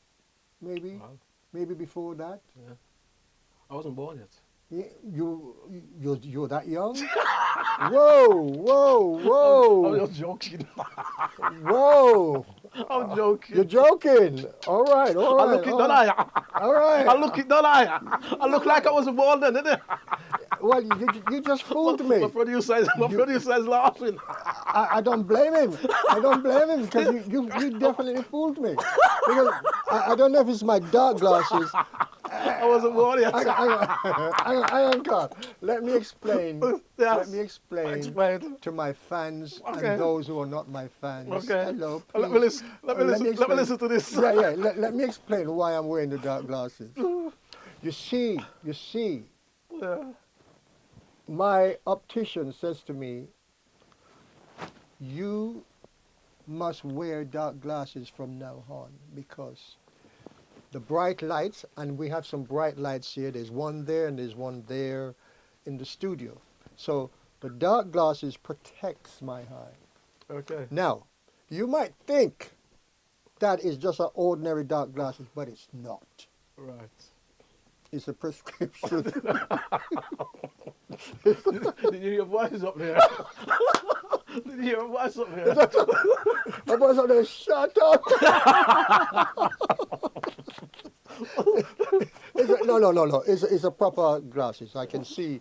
maybe, Wow. maybe before that. Yeah. I wasn't born yet. You're that young? Whoa! I'm just joking. Whoa! I'm joking. You're joking. All right. I look it, don't I? All right. I look it, don't I? I look like I was born then, didn't I? Well, you just fooled me. My producer is laughing. I don't blame him. I don't blame him because you definitely fooled me. Because I don't know if it's my dark glasses. I wasn't born yet. Hang on, Carl. Let me explain. Yes. Let me explain Explain. to my fans Okay. and those who are not my fans. Okay. Hello. Let me please. listen to this. Yeah. Let me explain why I'm wearing the dark glasses. You see, Yeah. my optician says to me, you must wear dark glasses from now on because the bright lights, and we have some bright lights here, there's one there and there's one there in the studio. So the dark glasses protects my eye. Okay. Now, you might think that is just an ordinary dark glasses, but it's not. Right. It's a prescription. Did you hear your voice up there? Did you hear your voice up there? My voice up there, shut up! No. It's a proper glasses. I can see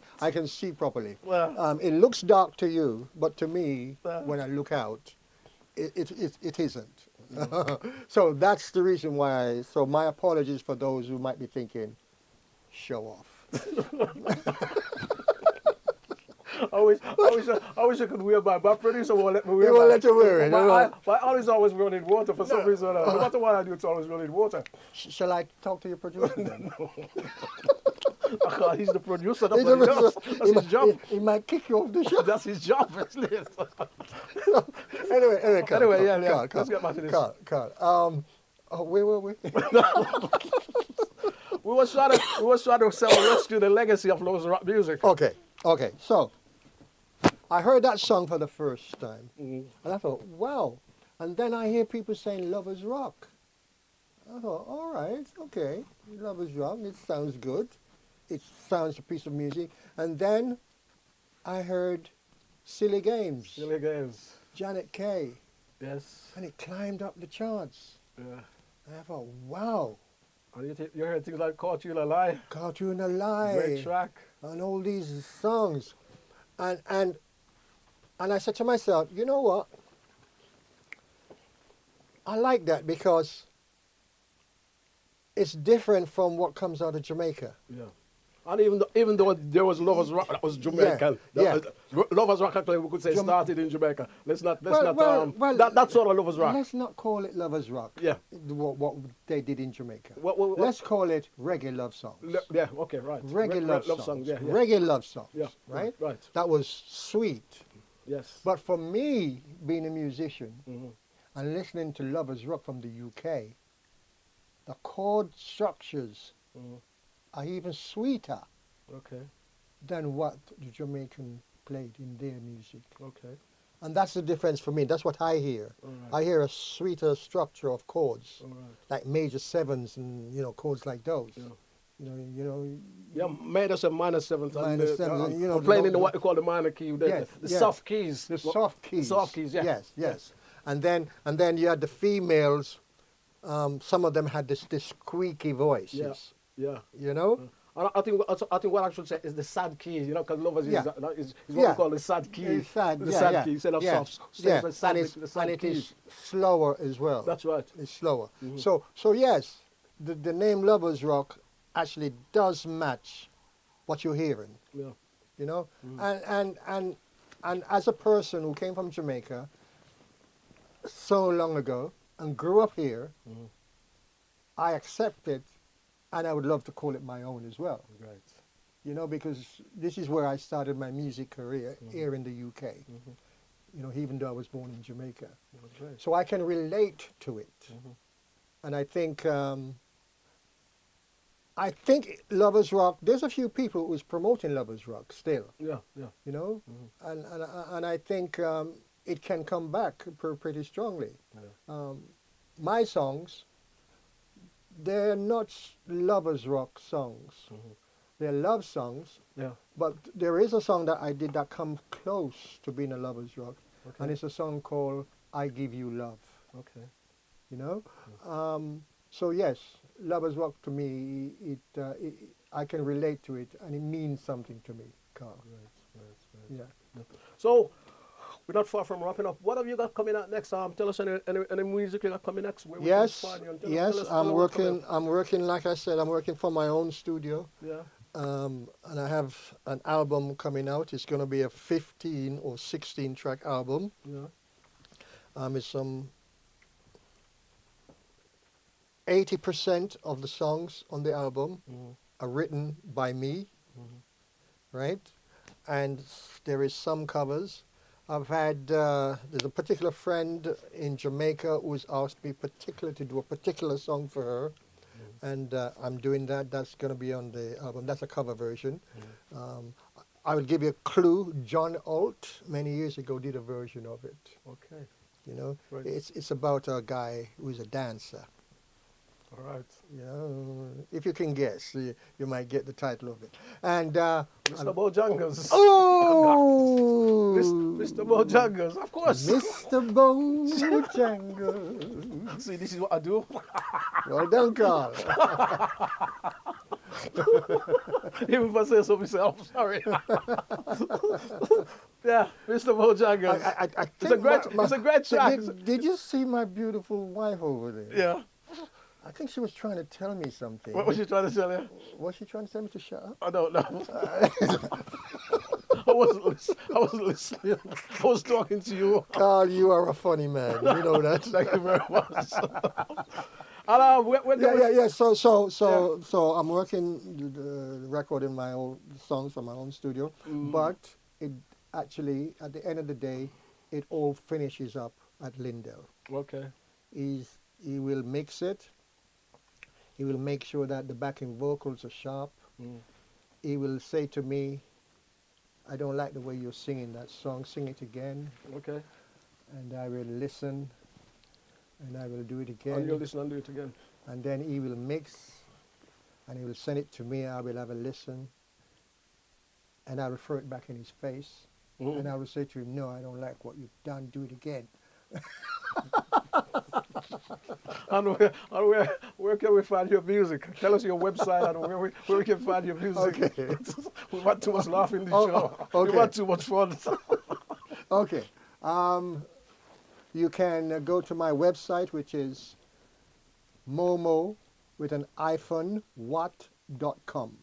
properly. Well. It looks dark to you, but to me, when I look out, it isn't. So that's the reason why. So my apologies for those who might be thinking, show off. I wish I could wear my producer won't let me wear. He won't let you wear it. My eye is always running water for some reason. No matter what I do, it's always running water. Shall I talk to your producer then? No. He's the producer. That's what he does. That's his job. He might kick you off the show. That's his job, isn't it? Anyway, Carl, Let's get back to this. Carl, where were we? we was trying to rescue the legacy of Lovers Rock music. Okay. So I heard that song for the first time, Mhm. and I thought, wow. And then I hear people saying Lovers Rock. I thought, all right, okay, Lovers Rock. It sounds good. It sounds a piece of music. And then I heard Silly Games, Silly Games. Janet Kay, Yes. and it climbed up the charts. Yeah. And I thought, wow, And you heard things like Caught You in a Lie. Caught You in a Lie. Great track. And all these songs. And I said to myself, you know what? I like that because it's different from what comes out of Jamaica. Yeah. And even though there was Lovers Rock that was Jamaican, Yeah. Lovers Rock actually we could say started in Jamaica. Let's not well, that sort of Lovers Rock. Let's not call it Lovers Rock. Yeah. What they did in Jamaica. What- Let's call it reggae love songs. Yeah, okay, right. Reggae love songs. Yeah, yeah. Reggae love songs. Yeah, Right? right. That was sweet. Yes. But for me, being a musician Mhm. and listening to Lovers Rock from the UK, the chord structures Mhm. are even sweeter Okay. than what the Jamaican played in their music. Okay. And that's the difference for me. That's what I hear. All right. I hear a sweeter structure of chords, All right. like major sevens and chords like those. Yeah. You know, Yeah, major seven, minor seventh, and Minor seventh, you know, I'm playing in the- what you call the minor key, Yes, the yes. soft keys. the soft keys. Soft keys, yeah. Yes. And then you had the females. Some of them had this squeaky voices. Yeah. You know. And I think what I should say is the sad keys, because lovers Yeah. is what Yeah. we call the sad key. It's sad. The yeah, sad yeah. key instead of yeah. soft. Yeah. The sad, And the sad it keys. is slower as well. That's right. It's slower. Mhm. So yes, the name Lovers Rock actually does match what you're hearing. Yeah. You know, Mhm. and as a person who came from Jamaica so long ago and grew up here, Mhm. I accept it, and I would love to call it my own as well. Right. You know, because this is where I started my music career Mhm. here in the UK. Mhm. You know, even though I was born in Jamaica, That's right. so I can relate to it, Mhm. and I think. I think Lovers Rock. There's a few people who's promoting Lovers Rock still. Yeah. You know, Mhm. and I think it can come back pretty strongly. Yeah. My songs, they're not Lovers Rock songs. Mhm. They're love songs, Yeah. but there is a song that I did that comes close to being a Lovers Rock, Okay. and it's a song called "I Give You Love." Okay. You know, so yes, Lovers Rock to me, I can relate to it, and it means something to me, Carl. Right. Yeah. So, we're not far from wrapping up. What have you got coming out next? Tell us any music you got coming next. Where we can Yes, find you, and tell yes, us I'm what's coming working. I'm working. Like I said, I'm working for my own studio. up. Yeah. And I have an album coming out. It's going to be a 15 or 16 track album. Yeah. It's some 80% of the songs on the album Mhm. are written by me, Mhm. right? And there is some covers. I've had, there's a particular friend in Jamaica who's asked me particularly to do a particular song for her. And I'm doing that. That's going to be on the album. That's a cover version. I will give you a clue. John Alt, many years ago, did a version of it. Okay. You know, Right. it's about a guy who's a dancer. All right. You know, if you can guess, you might get the title of it. And Mr. Bojangles. oh, Mr. Bojangles, of course. Mr. Bojangles. See, this is what I do. Well done, Carl. Even if I say so myself, sorry. Yeah, Mr. Bojangles. I It's a think great, it's a great track. Did you see my beautiful wife over there? Yeah. I think she was trying to tell me something. What was she trying to tell you? Was she trying to tell me to shut up? I don't know. I wasn't listening. I was talking to you. Carl, you are a funny man. You know that. Thank you very much. And, Yeah. So I'm working, recording my own songs from my own studio, but it actually, at the end of the day, it all finishes up at Lindell. Okay. He will mix it. He will make sure that the backing vocals are sharp. He will say to me, I don't like the way you're singing that song, sing it again. Okay. And I will listen, and I will do it again. And you'll listen and do it again. And then he will mix, and he will send it to me. I will have a listen, and I will throw it back in his face. And I will say to him, no, I don't like what you've done, do it again. And where can we find your music? Tell us your website and where we can find your music. Okay. We've had too much laugh in this show. Okay. We've had too much fun. Okay. You can go to my website, which is Momo with an hyphen watt.com.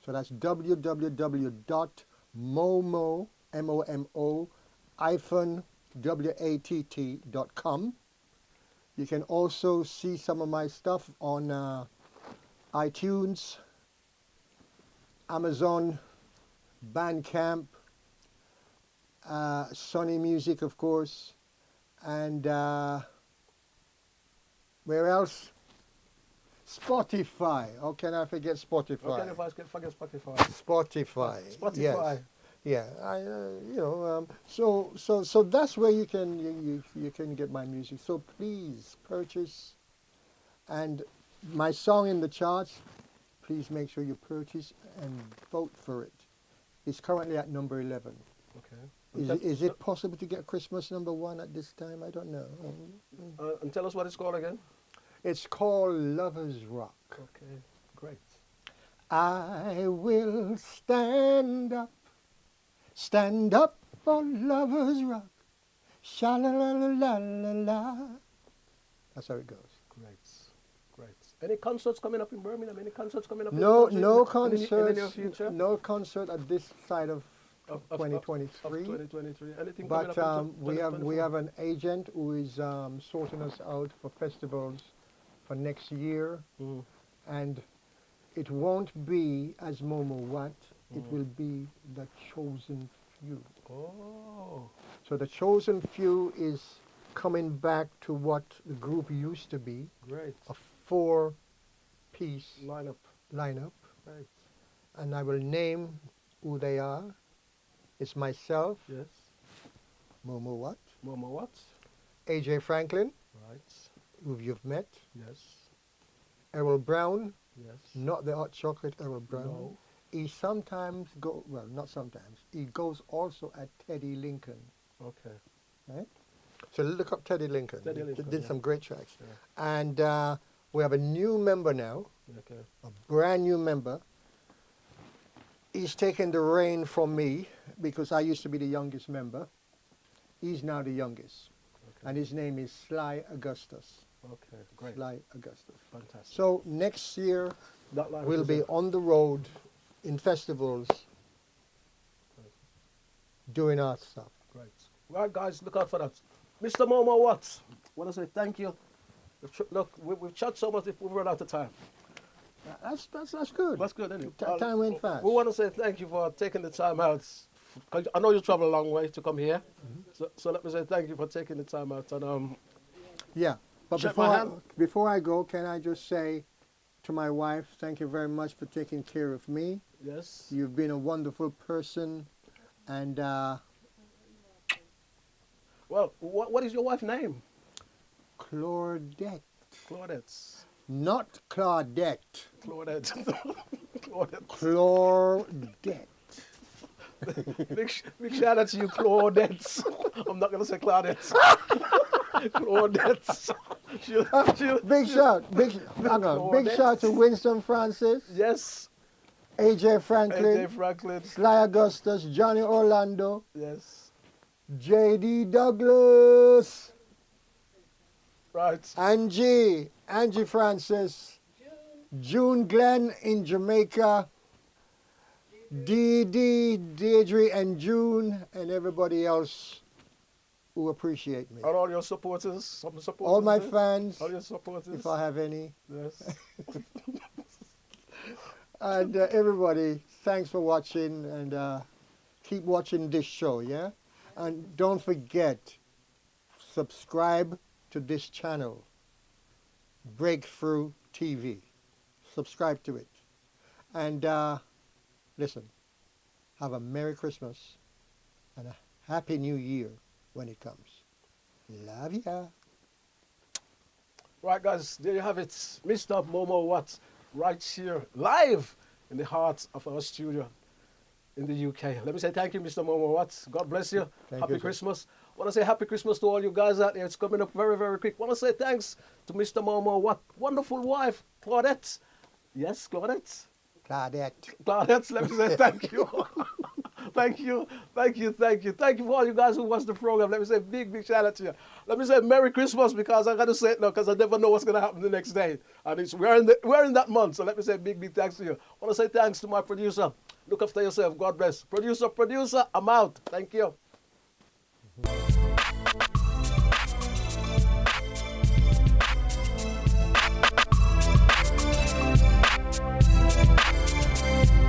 So that's www.momo, M-O-M-O, hyphen watt.com. You can also see some of my stuff on iTunes, Amazon, Bandcamp, Sony Music, of course, and where else? Spotify. How can I forget Spotify? How can I forget Spotify? Spotify. Spotify. Yes. Yeah. So that's where you can get my music. So please purchase, and my song in the charts. Please make sure you purchase and vote for it. It's currently at number 11. Okay. Is it possible to get Christmas number 1 at this time? I don't know. And tell us what it's called again. It's called Lovers Rock. Okay, great. I will stand up for Lovers Rock. Sha-la-la-la-la-la-la. That's how it goes. Great. Any concerts coming up in Birmingham? Any concerts coming up? No in the concerts. in the near future? No concert at this side of Of 2023. 2023. Anything But coming up? we have an agent who is sorting us out for festivals for next year, and it won't be as Momo Watt. It will be the chosen few. Oh. So the chosen few is coming back to what the group used to be. Great. A 4-piece Lineup. Right. And I will name who they are. It's myself, Yes. Momo Watt, Momo what? AJ Franklin, Right. who you've met, Yes. Errol Brown, Yes. not the hot chocolate Errol Brown. No. He sometimes not sometimes, he goes also at Teddy Lincoln. Okay. Right? So look up Teddy Lincoln. Teddy Lincoln, Did yeah. some great tracks. Yeah. And we have a new member now, Okay. a brand new member. He's taken the reign from me because I used to be the youngest member. He's now the youngest. Okay. And his name is Sly Augustus. Okay. Great. Sly Augustus. Fantastic. So next year That lineup we'll is be it. on the road in festivals doing our stuff. Great. Right, guys, look out for that. Mr. Momo Watts, want to say thank you. Look, we've chatted so much if we've run out of time. That's good. That's good, isn't it? Time went fast. We want to say thank you for taking the time out. 'Cause I know you travel a long way to come here. So let me say thank you for taking the time out. And Yeah, but Shake my hand. before I go, can I just say to my wife, thank you very much for taking care of me. yes. You've been a wonderful person, and Well, what is your wife's name? Claudette, Claudette. not Claudette, Claudette. Claudette. Claudette. Big shout out to you, Claudette. I'm not going to say Claudette. Claudette. Big shout to Winston Francis, Yes. AJ Franklin, AJ Franklin. Sly Augustus, Johnny Orlando, Yes. J.D. Douglas, Right. Angie Francis, June Glenn in Jamaica, Deirdre and June, and everybody else who appreciate me. And all your supporters. Some supporters. All my there? fans, All your supporters. if I have any, Yes. and everybody, thanks for watching, and keep watching this show, yeah? And don't forget, subscribe to this channel, Breakthrough TV. subscribe to it. And listen, have a Merry Christmas and a Happy New Year when it comes. Love ya. Right, guys, there you have it. Mr. Momo Watts, right here, live in the heart of our studio in the UK. Let me say thank you, Mr. Momo Watts. God bless you. Happy Sir. Christmas. Want to say happy Christmas to all you guys out there. It's coming up very, very quick. Want to say thanks to Mr. Momo Watts' wonderful wife, Claudette. Yes, Claudette. Claudette, let me say thank you. Thank you for all you guys who watch the program. Let me say big shout out to you. Let me say Merry Christmas, because I got to say it now, because I never know what's going to happen the next day. And we're in that month, so let me say big thanks to you. I want to say thanks to my producer. Look after yourself. God bless. Producer, I'm out. Thank you.